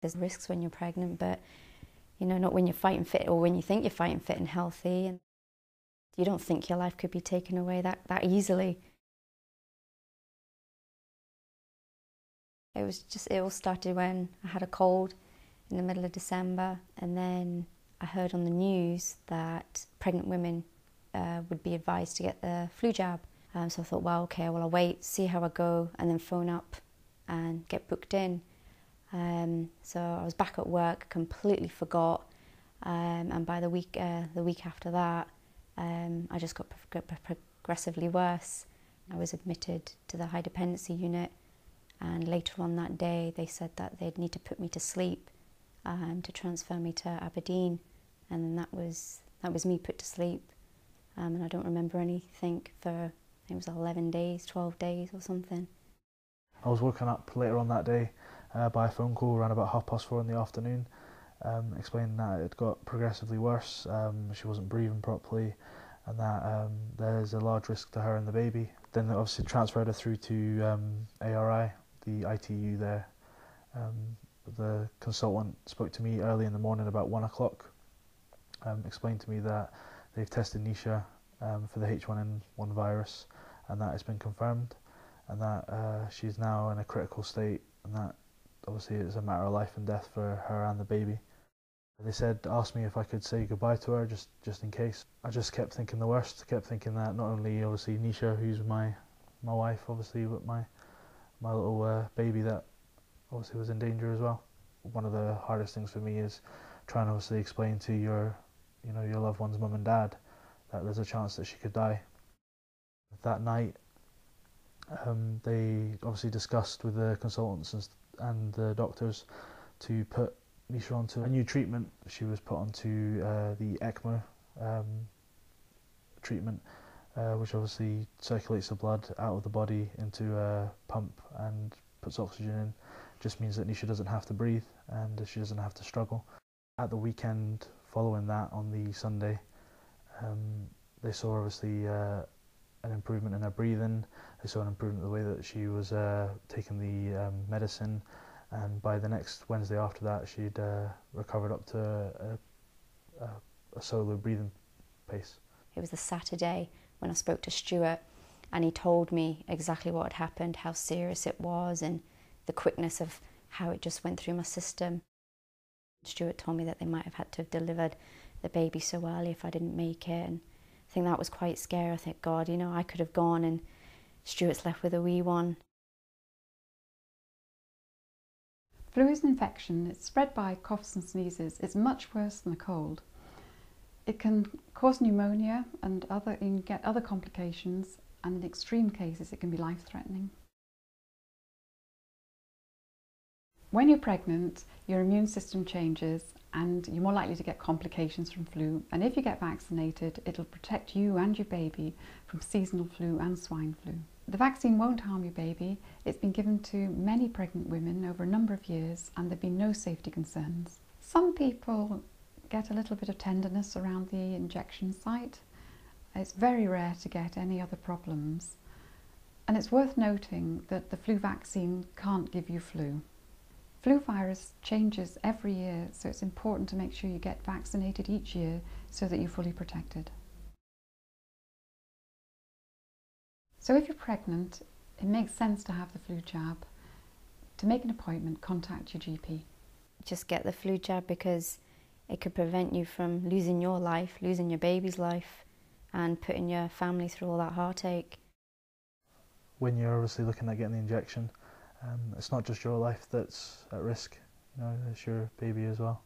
There's risks when you're pregnant, but not when you're fighting fit, or when you think you're fighting fit and healthy, and you don't think your life could be taken away that easily. It all started when I had a cold in the middle of December, and then I heard on the news that pregnant women would be advised to get the flu jab. So I thought, well, okay, I'll wait, see how I go, and then phone up and get booked in. So I was back at work, completely forgot, and by the week after that, I just got progressively worse. I was admitted to the high dependency unit, and later on that day they said that they'd need to put me to sleep to transfer me to Aberdeen, and then that was me put to sleep, and I don't remember anything for, I think it was 11 days, 12 days or something. I was woken up later on that day by a phone call around about 4:30 in the afternoon, explaining that it got progressively worse. She wasn't breathing properly, and that there's a large risk to her and the baby. Then they obviously transferred her through to ARI, the ITU there. The consultant spoke to me early in the morning about 1 o'clock, explained to me that they've tested Nisha for the H1N1 virus, and that has been confirmed, and that she's now in a critical state, and that obviously it's a matter of life and death for her and the baby. They asked me if I could say goodbye to her just in case. I just kept thinking the worst, kept thinking that not only obviously Nisha, who's my wife obviously, but my little baby that obviously was in danger as well. One of the hardest things for me is trying to obviously explain to your loved one's mum and dad that there's a chance that she could die. That night, they obviously discussed with the consultants and the doctors to put Nisha onto a new treatment. She was put onto the ECMO treatment, which obviously circulates the blood out of the body into a pump and puts oxygen in. Just means that Nisha doesn't have to breathe and she doesn't have to struggle. At the weekend following that, on the Sunday, they saw obviously an improvement in her breathing. They saw an improvement in the way that she was taking the medicine, and by the next Wednesday after that, she'd recovered up to a solo breathing pace. It was the Saturday when I spoke to Stuart, and he told me exactly what had happened, how serious it was, and the quickness of how it just went through my system. Stuart told me that they might have had to have delivered the baby so early if I didn't make it, and I think that was quite scary. I think, God, I could have gone and Stuart's left with a wee one. Flu is an infection. It's spread by coughs and sneezes. It's much worse than a cold. It can cause pneumonia and you can get other complications, and in extreme cases it can be life-threatening. When you're pregnant, your immune system changes and you're more likely to get complications from flu, and if you get vaccinated, it'll protect you and your baby from seasonal flu and swine flu. The vaccine won't harm your baby. It's been given to many pregnant women over a number of years, and there have been no safety concerns. Some people get a little bit of tenderness around the injection site. It's very rare to get any other problems, and it's worth noting that the flu vaccine can't give you flu. Flu virus changes every year, so it's important to make sure you get vaccinated each year so that you're fully protected. So if you're pregnant, it makes sense to have the flu jab. To make an appointment, contact your GP. Just get the flu jab because it could prevent you from losing your life, losing your baby's life, and putting your family through all that heartache. When you're obviously looking at getting the injection, it's not just your life that's at risk, it's your baby as well.